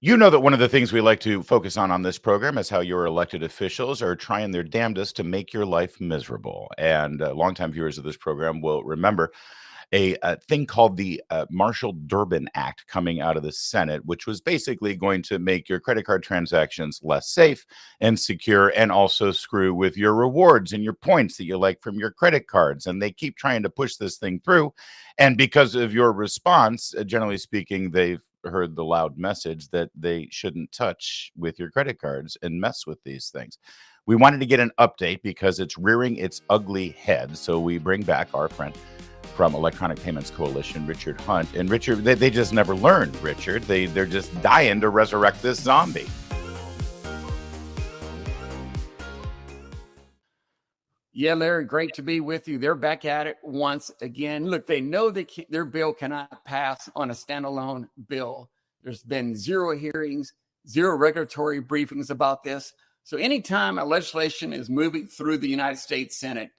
You know that one of the things we like to focus on this program is how your elected officials are trying their damnedest to make your life miserable. And longtime viewers of this program will remember a thing called the Marshall-Durbin Act coming out of the Senate, which was basically going to make your credit card transactions less safe and secure, and also screw with your rewards and your points that you like from your credit cards. And they keep trying to push this thing through. And because of your response, generally speaking, they've heard the loud message that they shouldn't touch with your credit cards and mess with these things. We wanted to get an update because it's rearing its ugly head. So we bring back our friend from Electronic Payments Coalition, Richard Hunt. And Richard, they just never learned, Richard. They're just dying to resurrect this zombie. Yeah, Larry, great to be with you. They're back at it once again. Look, they know their bill cannot pass on a standalone bill. There's been zero hearings, zero regulatory briefings about this. So anytime a legislation is moving through the United States Senate,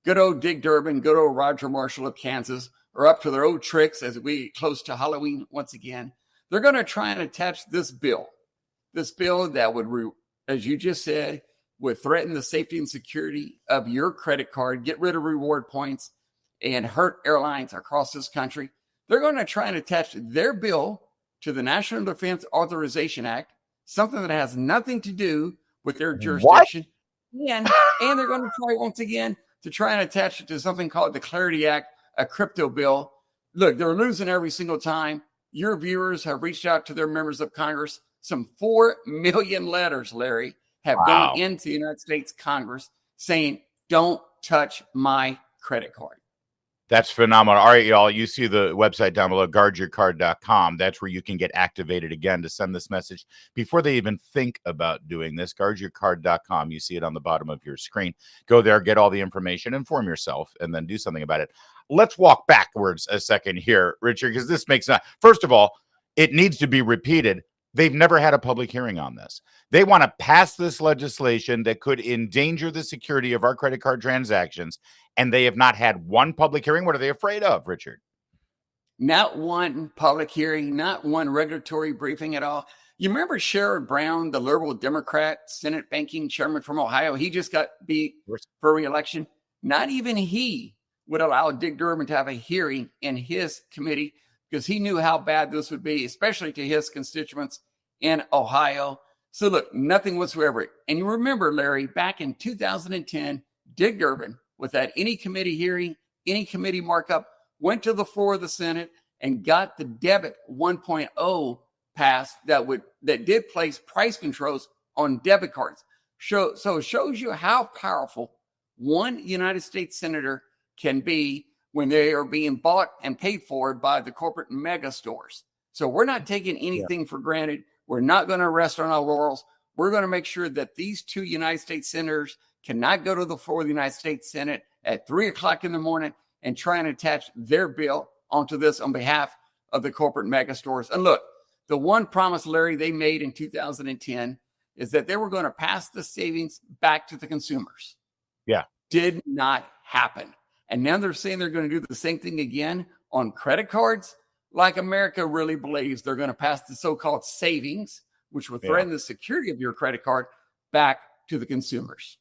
good old Dick Durbin, good old Roger Marshall of Kansas are up to their old tricks as we get close to Halloween once again. They're going to try and attach this bill that would, as you just said, would threaten the safety and security of your credit card, get rid of reward points, and hurt airlines across this country. They're going to try and attach their bill to the National Defense Authorization Act, something that has nothing to do with their jurisdiction. And they're going to try once again to try and attach it to something called the Clarity Act, a crypto bill. Look, they're losing every single time. Your viewers have reached out to their members of Congress. Some 4 million letters, Larry, have gone into the United States Congress saying, don't touch my credit card. That's phenomenal. All right, y'all, you see the website down below, guardyourcard.com. That's where you can get activated again to send this message before they even think about doing this. Guardyourcard.com. You see it on the bottom of your screen. Go there, get all the information, inform yourself, and then do something about it. Let's walk backwards a second here, Richard, because this makes sense. First of all, it needs to be repeated. They've never had a public hearing on this. They want to pass this legislation that could endanger the security of our credit card transactions, and they have not had one public hearing. What are they afraid of, Richard? Not one public hearing, not one regulatory briefing at all. You remember Sherrod Brown, the liberal Democrat Senate banking chairman from Ohio? He just got beat for re-election. Not even he would allow Dick Durbin to have a hearing in his committee because he knew how bad this would be, especially to his constituents in Ohio. So look, nothing whatsoever. And you remember, Larry, back in 2010, Dick Durbin, without any committee hearing, any committee markup, went to the floor of the Senate and got the debit 1.0 passed that did place price controls on debit cards. So it shows you how powerful one United States senator can be when they are being bought and paid for by the corporate mega stores. So we're not taking anything for granted. We're not going to rest on our laurels. We're going to make sure that these 2 United States senators cannot go to the floor of the United States Senate at 3 o'clock in the morning and try and attach their bill onto this on behalf of the corporate mega stores. And look, the one promise, Larry, they made in 2010 is that they were going to pass the savings back to the consumers. Yeah. Did not happen. And now they're saying they're going to do the same thing again on credit cards. Like America really believes they're going to pass the so-called savings, which will threaten the security of your credit card, back to the consumers.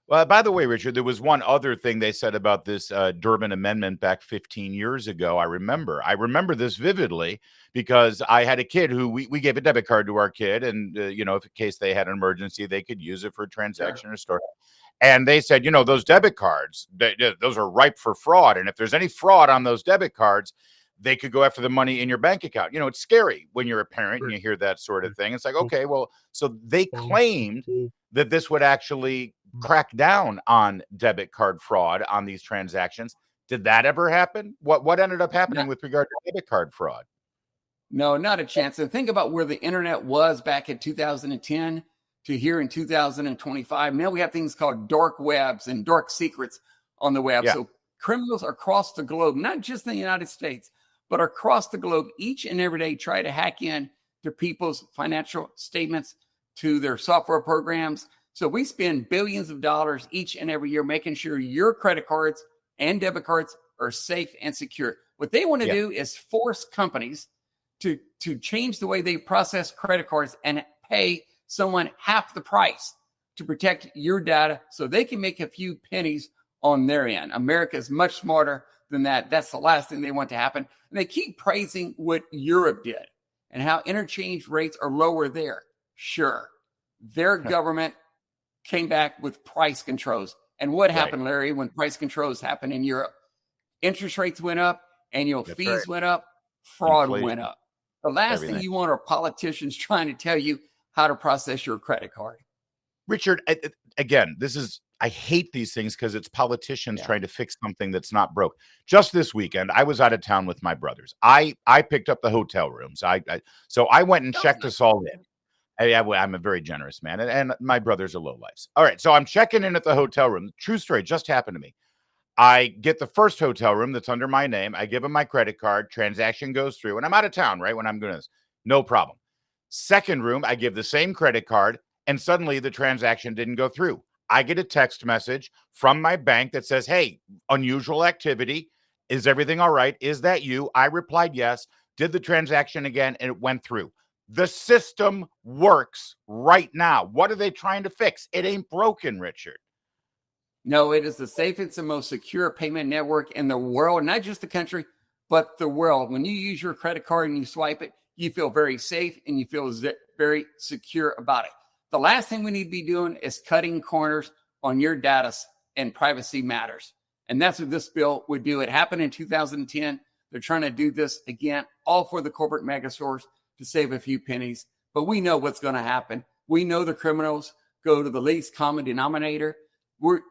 Well, by the way, Richard, there was one other thing they said about this Durbin Amendment back 15 years ago. I remember this vividly because I had a kid who we gave a debit card to our kid. And, if in case they had an emergency, they could use it for a transaction or store. And they said, those debit cards, those are ripe for fraud. And if there's any fraud on those debit cards, they could go after the money in your bank account. It's scary when you're a parent and you hear that sort of thing. It's like, okay, well, so they claimed that this would actually crack down on debit card fraud on these transactions. Did that ever happen? What ended up happening with regard to debit card fraud? No, not a chance. And think about where the internet was back in 2010 to here in 2025. Now we have things called dark webs and dark secrets on the web. Yeah. So criminals across the globe, not just in the United States, but across the globe, each and every day try to hack in to people's financial statements, to their software programs. So we spend billions of dollars each and every year making sure your credit cards and debit cards are safe and secure. What they want to do is force companies to change the way they process credit cards and pay someone half the price to protect your data so they can make a few pennies on their end. America is much smarter than that. That's the last thing they want to happen. And they keep praising what Europe did and how interchange rates are lower there. Sure, their government came back with price controls. And what happened, Larry, when price controls happened in Europe? Interest rates went up, annual fees went up, fraud went up. The last thing you want are politicians trying to tell you how to process your credit card. Richard, again, I hate these things because it's politicians trying to fix something that's not broke. Just this weekend, I was out of town with my brothers. I picked up the hotel rooms. So I went and checked us all in. I'm a very generous man, and my brothers are lowlifes. All right, so I'm checking in at the hotel room. True story, just happened to me. I get the first hotel room that's under my name. I give them my credit card. Transaction goes through, and I'm out of town, right, when I'm doing this. No problem. Second room, I give the same credit card, and suddenly the transaction didn't go through. I get a text message from my bank that says, hey, unusual activity. Is everything all right? Is that you? I replied yes, did the transaction again, and it went through. The system works right now. What are they trying to fix? It ain't broken, Richard. No, it is the safest and most secure payment network in the world, not just the country, but the world. When you use your credit card and you swipe it, you feel very safe and you feel very secure about it. The last thing we need to be doing is cutting corners on your data and privacy matters. And that's what this bill would do. It happened in 2010. They're trying to do this again, all for the corporate megastores to save a few pennies. But we know what's going to happen. We know the criminals go to the least common denominator.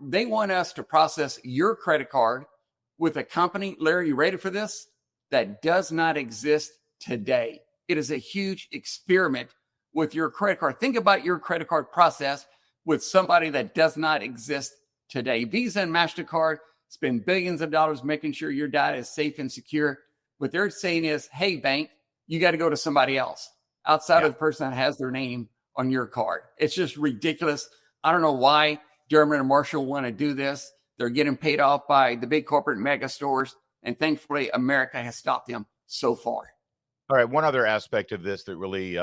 They want us to process your credit card with a company, Larry, you ready for this? That does not exist today. It is a huge experiment with your credit card. Think about your credit card process with somebody that does not exist today. Visa and MasterCard spend billions of dollars making sure your data is safe and secure. What they're saying is, hey, bank, you got to go to somebody else outside of the person that has their name on your card. It's just ridiculous. I don't know why Durbin-Marshall want to do this. They're getting paid off by the big corporate mega stores. And thankfully, America has stopped them so far. All right. One other aspect of this that really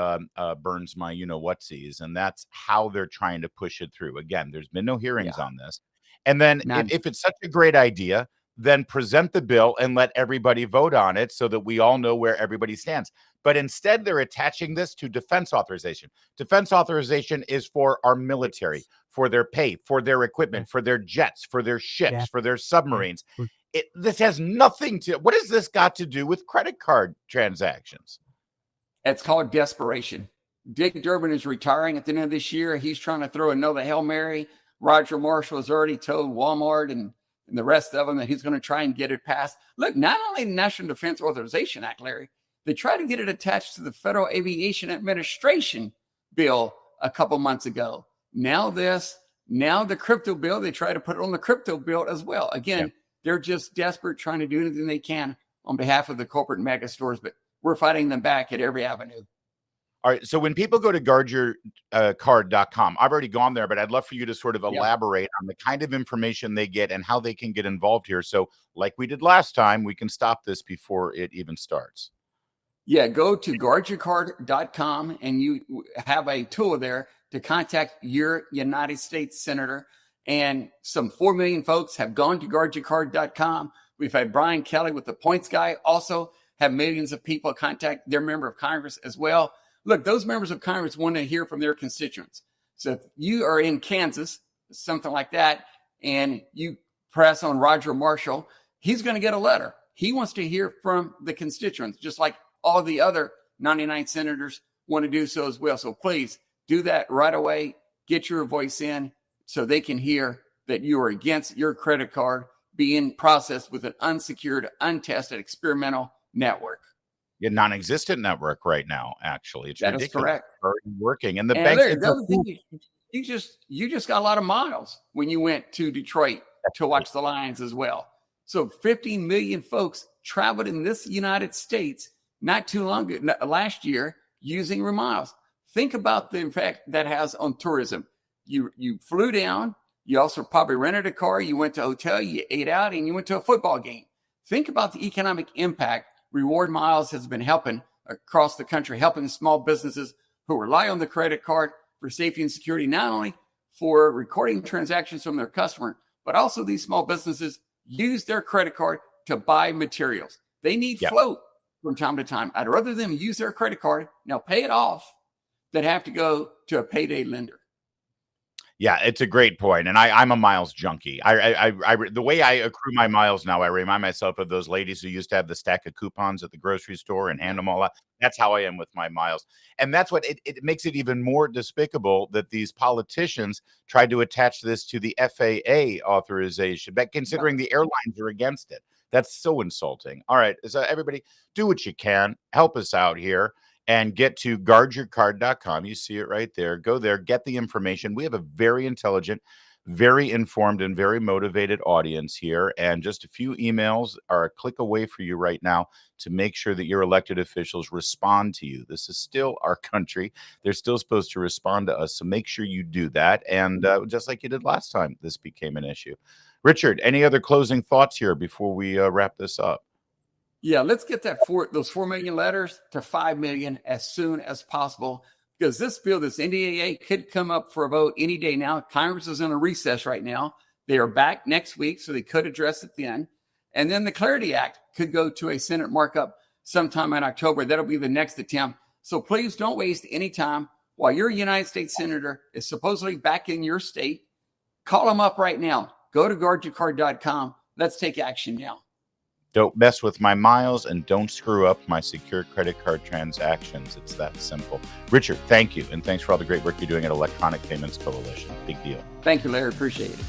burns my you-know-whatsies, and that's how they're trying to push it through. Again, there's been no hearings on this. And then if it's such a great idea, then present the bill and let everybody vote on it so that we all know where everybody stands. But instead, they're attaching this to defense authorization. Defense authorization is for our military, for their pay, for their equipment, for their jets, for their ships, for their submarines. This has nothing to, what has this got to do with credit card transactions? It's called desperation. Dick Durbin is retiring at the end of this year. He's trying to throw another Hail Mary. Roger Marshall has already told Walmart and the rest of them that he's going to try and get it passed. Look, not only the National Defense Authorization Act, Larry, they tried to get it attached to the Federal Aviation Administration bill a couple months ago. Now the crypto bill, they try to put it on the crypto bill as well. Again, they're just desperate, trying to do anything they can on behalf of the corporate mega stores, but we're fighting them back at every avenue. All right. So when people go to guardyourcard.com, I've already gone there, but I'd love for you to sort of elaborate on the kind of information they get and how they can get involved here. So like we did last time, we can stop this before it even starts. Yeah, go to guardyourcard.com and you have a tool there to contact your United States Senator. And some 4 million folks have gone to guardyourcard.com. We've had Brian Kelly with the Points Guy also have millions of people contact their member of Congress as well. Look, those members of Congress want to hear from their constituents. So if you are in Kansas, something like that, and you press on Roger Marshall, he's going to get a letter. He wants to hear from the constituents, just like all the other 99 senators want to do so as well. So please do that right away. Get your voice in so they can hear that you are against your credit card being processed with an unsecured, untested, experimental network. A non-existent network right now, actually. It's that ridiculous. Is correct. Already working. And the banks. Larry, the other thing, you just got a lot of miles when you went to Detroit to watch the Lions as well. So 15 million folks traveled in this United States not too long ago, last year, using miles. Think about the impact that has on tourism. You flew down. You also probably rented a car. You went to a hotel. You ate out, and you went to a football game. Think about the economic impact Reward Miles has been helping across the country, helping small businesses who rely on the credit card for safety and security, not only for recording transactions from their customer, but also these small businesses use their credit card to buy materials. They need float from time to time. I'd rather them use their credit card, now pay it off, than have to go to a payday lender. Yeah, it's a great point, and I'm a miles junkie. The way I accrue my miles now, I remind myself of those ladies who used to have the stack of coupons at the grocery store and hand them all out. That's how I am with my miles, and that's what it makes it even more despicable that these politicians tried to attach this to the FAA authorization, but considering the airlines are against it. That's so insulting. All right, so everybody, do what you can. Help us out here. And get to guardyourcard.com. You see it right there. Go there, get the information. We have a very intelligent, very informed, and very motivated audience here. And just a few emails are a click away for you right now to make sure that your elected officials respond to you. This is still our country. They're still supposed to respond to us. So make sure you do that. And just like you did last time, this became an issue. Richard, any other closing thoughts here before we wrap this up? Yeah, let's get those 4 million letters to 5 million as soon as possible, because this bill, this NDAA, could come up for a vote any day now. Congress is in a recess right now. They are back next week, so they could address it then. And then the Clarity Act could go to a Senate markup sometime in October. That'll be the next attempt. So please don't waste any time. While your United States Senator is supposedly back in your state, call them up right now. Go to guardyourcard.com. Let's take action now. Don't mess with my miles and don't screw up my secure credit card transactions. It's that simple. Richard, thank you. And thanks for all the great work you're doing at Electronic Payments Coalition. Big deal. Thank you, Larry. Appreciate it.